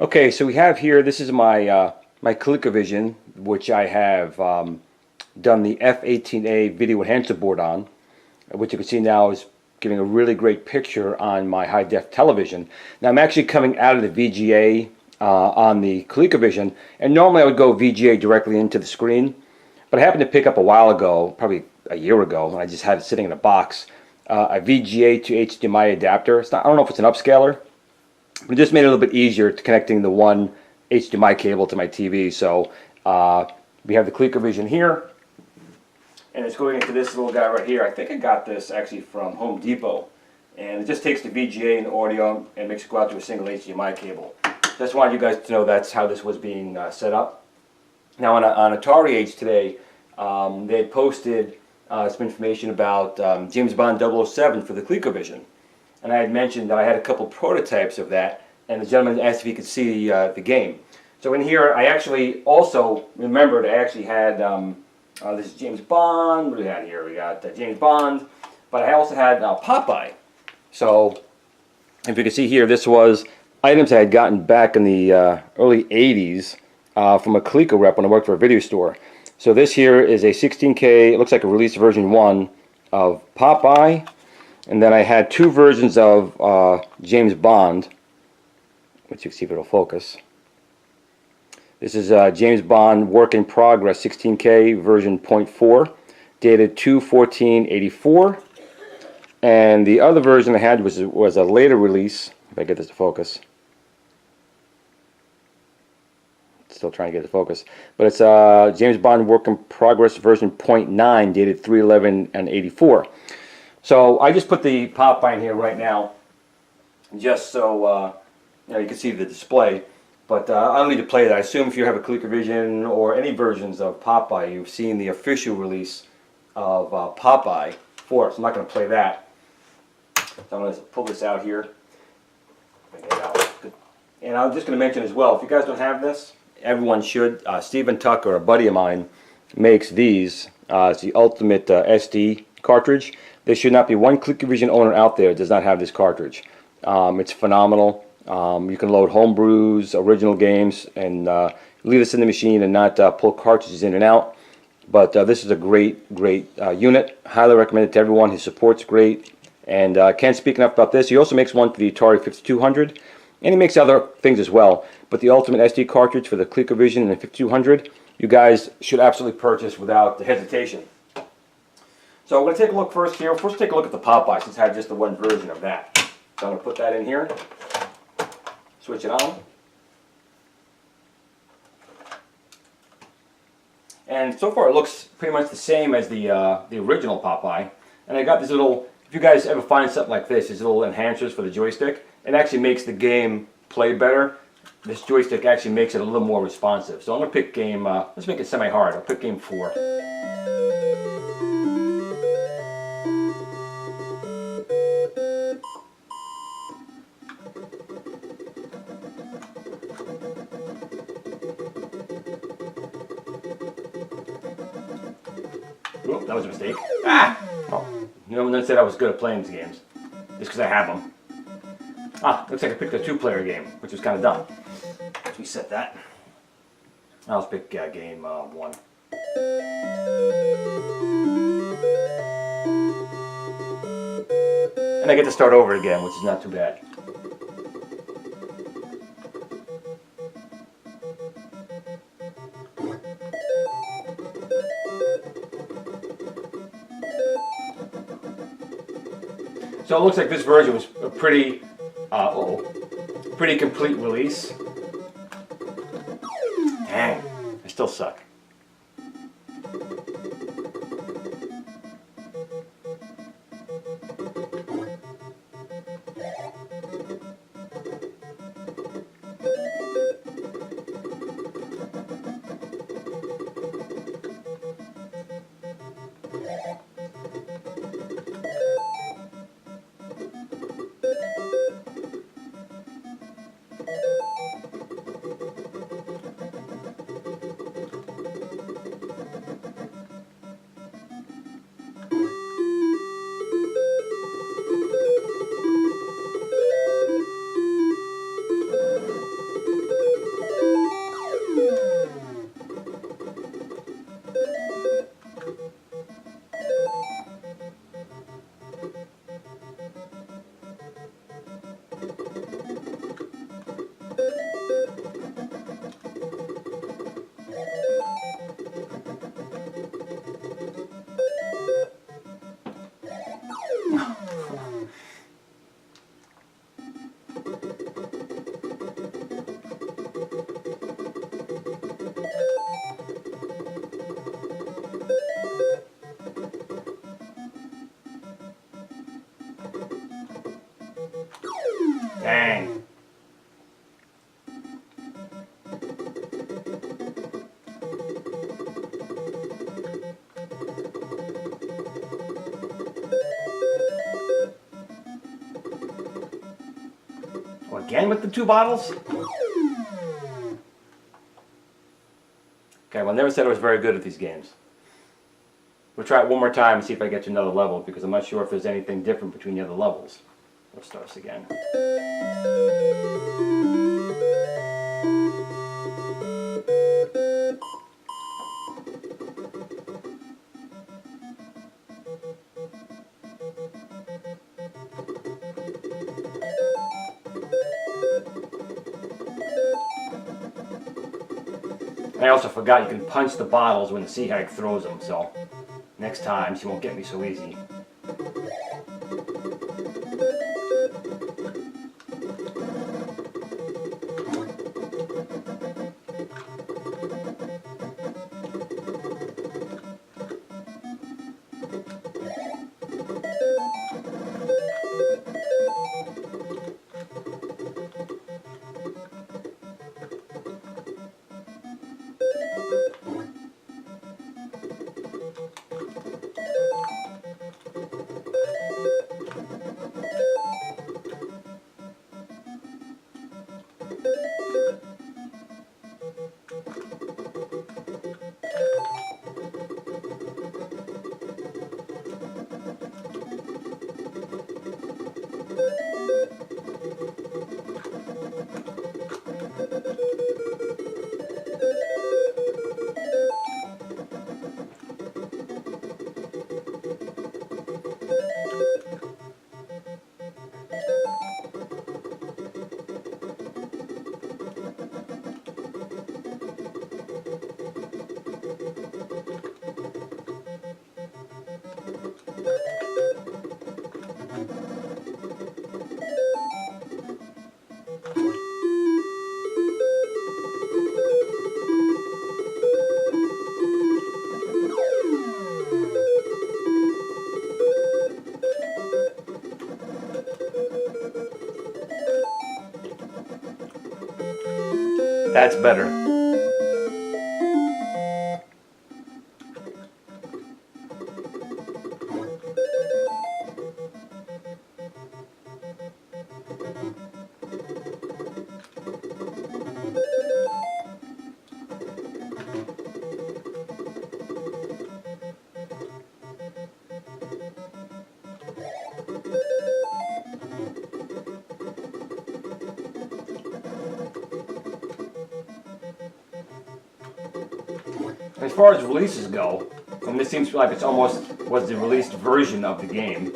Okay, so we have here, this is my my Colecovision, which I have done the F18A video enhancer board on, which you can see now is giving a really great picture on my high-def television. Now I'm actually coming out of the VGA on the Colecovision, and normally I would go VGA directly into the screen, but I happened to pick up a while ago, probably a year ago, and I just had it sitting in a box, a VGA to HDMI adapter. It's not, I don't know if it's an upscaler, but it just made it a little bit easier to connecting the one HDMI cable to my TV. So we have the Colecovision here, and it's going into this little guy right here. I think I got this actually from Home Depot, and it just takes the VGA and the audio and makes it go out to a single HDMI cable. Just wanted you guys to know that's how this was being set up. Now on Atari Age today, they had posted some information about James Bond 007 for the Colecovision. And I had mentioned that I had a couple prototypes of that, and the gentleman asked if he could see the game. So in here, I actually also remembered I actually had, this is James Bond, what do we have here? We got James Bond, but I also had Popeye. So if you can see here, this was items I had gotten back in the early 80s from a Coleco rep when I worked for a video store. So this here is a 16K, it looks like a release version 1 of Popeye. And then I had two versions of James Bond, which you can see if it'll focus. This is James Bond Work in Progress 16K version 0.4, dated 2/14/84. And the other version I had was a later release. If I get this to focus. Still trying to get it to focus. But it's James Bond Work in Progress version 0.9, dated 3/11/84. So I just put the Popeye in here right now, just so you know, you can see the display. But I don't need to play that. I assume if you have a Colecovision or any versions of Popeye, you've seen the official release of Popeye for it. So I'm not going to play that. So I'm going to pull this out here. And I'm just going to mention as well, if you guys don't have this, everyone should. Stephen Tucker, a buddy of mine, makes these. It's the Ultimate SD cartridge. There should not be one Colecovision owner out there that does not have this cartridge. It's phenomenal. You can load homebrews, original games, and leave this in the machine and not pull cartridges in and out. But this is a great unit. Highly recommend it to everyone. His support's great. And can't speak enough about this. He also makes one for the Atari 5200. And he makes other things as well. But the Ultimate SD cartridge for the Colecovision and the 5200, you guys should absolutely purchase without hesitation. So we're going to take a look first here. First take a look at the Popeye, since I have just the one version of that. So I'm going to put that in here. Switch it on. And so far it looks pretty much the same as the original Popeye. And I got this little, if you guys ever find something like this, these little enhancers for the joystick, it actually makes the game play better. This joystick actually makes it a little more responsive. So I'm going to pick game, let's make it semi-hard. I'll pick game 4. Oh, that was a mistake. Ah! Oh, no one said I was good at playing these games. Just because I have them. Ah, looks like I picked a 2-player game, which was kind of dumb. Let's reset that. I'll pick game 1. And I get to start over again, which is not too bad. So it looks like this version was a pretty, pretty complete release. Dang, I still suck. Dang. Oh, again with the 2 bottles? Okay, well, I never said I was very good at these games. We'll try it one more time and see if I get to another level, because I'm not sure if there's anything different between the other levels. Let's start this again. I also forgot you can punch the bottles when the sea hag throws them, so next time she won't get me so easy. That's better. As far as releases go, and this seems like it's almost was the released version of the game.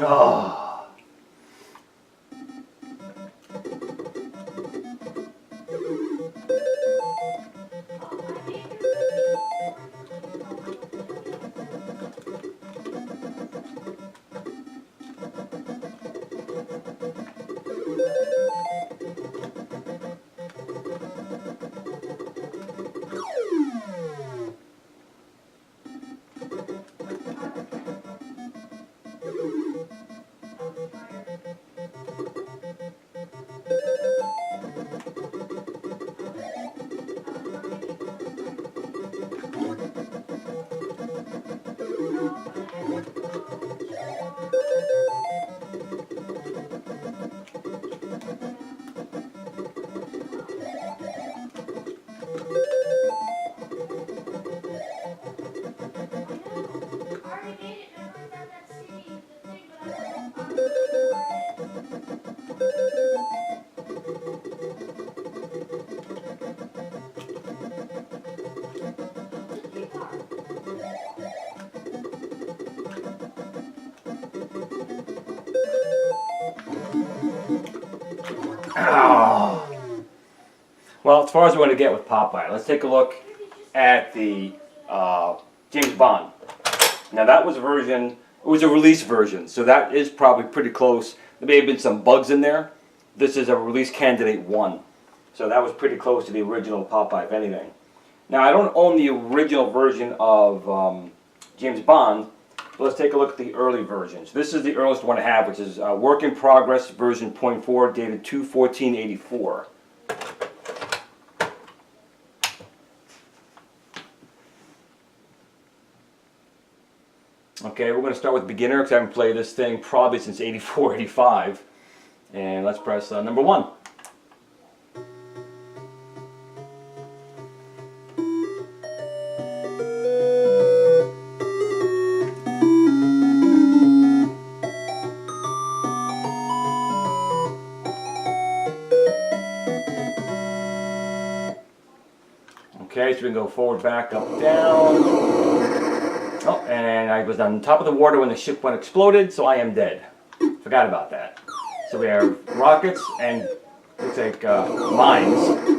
Oh. Oh. Well, as far as we're going to get with Popeye, let's take a look at the James Bond. Now that was a version, it was a release version, so that is probably pretty close. There may have been some bugs in there. This is a release candidate 1. So that was pretty close to the original Popeye, if anything. Now I don't own the original version of James Bond, but let's take a look at the early versions. This is the earliest one I have, which is Work in Progress version 0.4, dated 2/14/84. Okay, we're going to start with beginner because I haven't played this thing probably since 84, 85. And let's press number 1. Okay, so we can go forward, back, up, down. Oh, and I was on top of the water when the ship went exploded, so I am dead. Forgot about that. So we have rockets and looks like mines.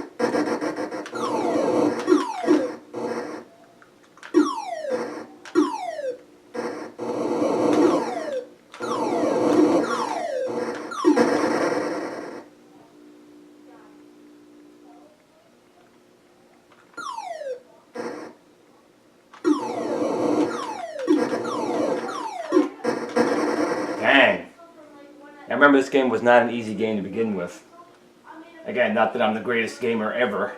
Dang. I remember this game was not an easy game to begin with. Again, not that I'm the greatest gamer ever.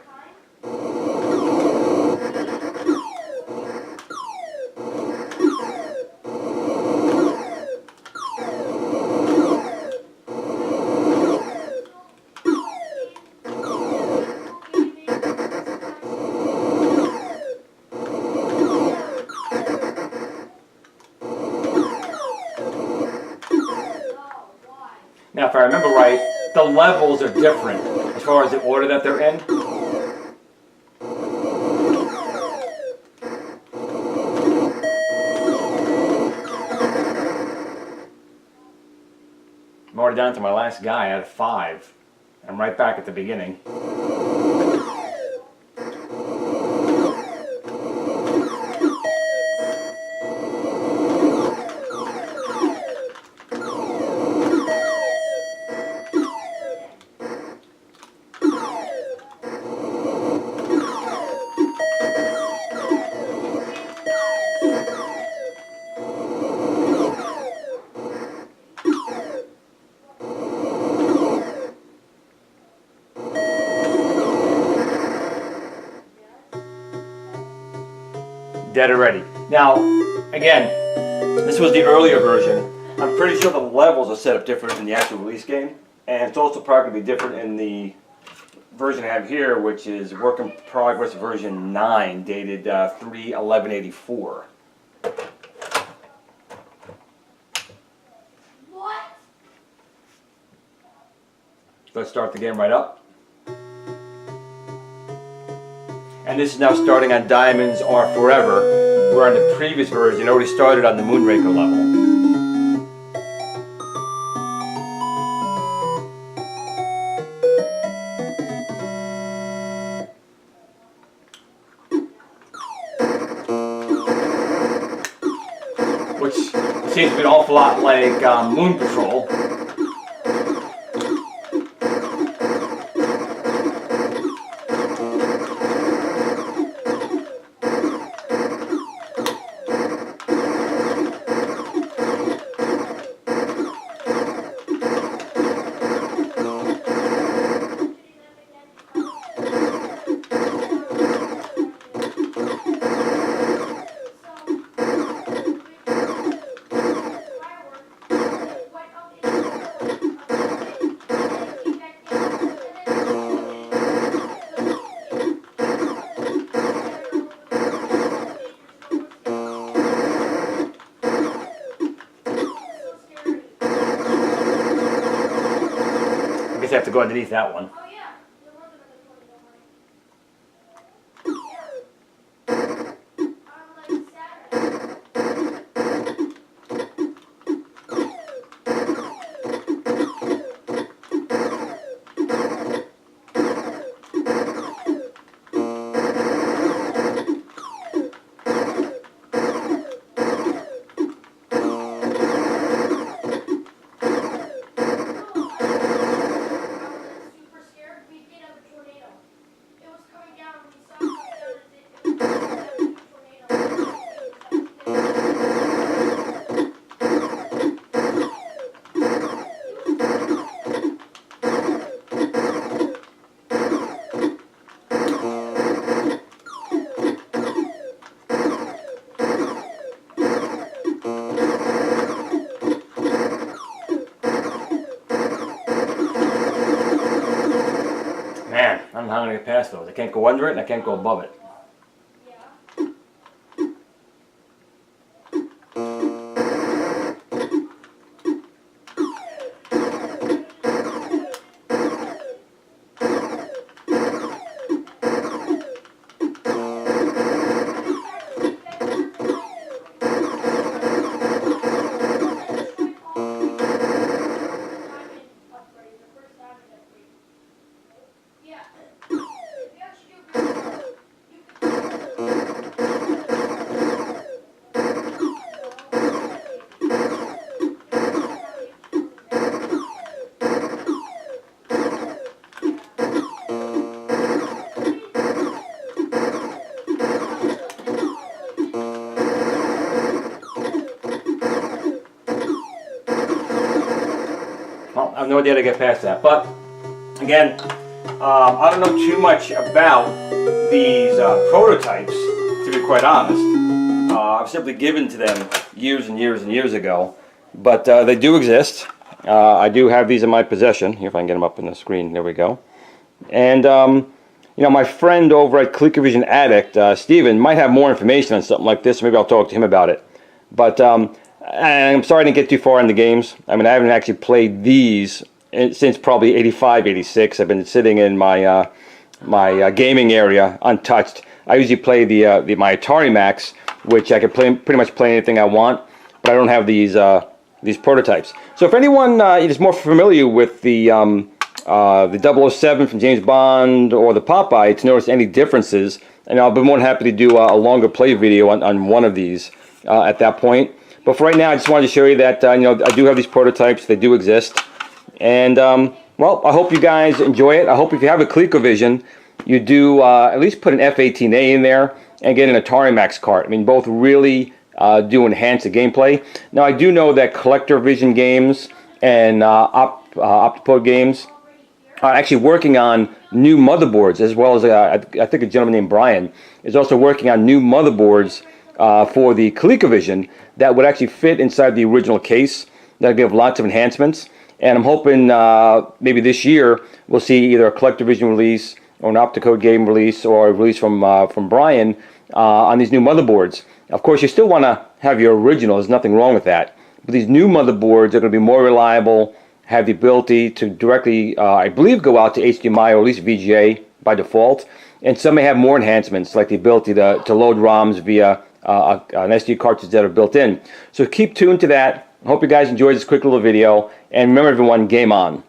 Now, if I remember right, the levels are different as far as the order that they're in. I'm already down to my last guy out of 5. I'm right back at the beginning. Dead already. Now, again, this was the earlier version. I'm pretty sure the levels are set up different in the actual release game, and it's also probably going to be different in the version I have here, which is Work in Progress version 9, dated 3/11/84. What? Let's start the game right up. And this is now starting on Diamonds Are Forever, where on the previous version it already started on the Moonraker level. Which seems to be an awful lot like Moon Patrol. I guess I have to go underneath that one. Oh yeah. Man, I don't know how I'm going to get past those. I can't go under it and I can't go above it. have no idea how to get past that. But again, I don't know too much about these prototypes, to be quite honest. I've simply given to them years and years and years ago, but they do exist. I do have these in my possession. Here, if I can get them up on the screen, there we go. And you know, my friend over at Colecovision Addict, Stevie, might have more information on something like this. Maybe I'll talk to him about it. But I'm sorry I didn't get too far in the games. I mean, I haven't actually played these since probably 85, 86. I've been sitting in my my gaming area untouched. I usually play my Atari Max, which I can pretty much play anything I want, but I don't have these prototypes. So if anyone is more familiar with the 007 from James Bond or the Popeye to notice any differences, and I'll be more than happy to do a longer play video on one of these at that point. But for right now, I just wanted to show you that you know, I do have these prototypes. They do exist, and well, I hope you guys enjoy it. I hope if you have a Colecovision, you do at least put an F18A in there and get an Atari Max cart. I mean, both really do enhance the gameplay. Now, I do know that ColectorVision games and Optipode games are actually working on new motherboards, as well as I think a gentleman named Brian is also working on new motherboards for the Colecovision that would actually fit inside the original case. That'll give lots of enhancements, and I'm hoping maybe this year we'll see either a ColectorVision release or an Optipode game release or a release from Brian on these new motherboards. Of course, you still want to have your original. There's nothing wrong with that. But these new motherboards are going to be more reliable, have the ability to directly, I believe, go out to HDMI or at least VGA by default. And some may have more enhancements, like the ability to load ROMs via an SD cartridge that are built in. So keep tuned to that. I hope you guys enjoyed this quick little video. And remember, everyone, game on.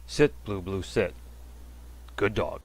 Sit, Blue Blue, sit. Good dog.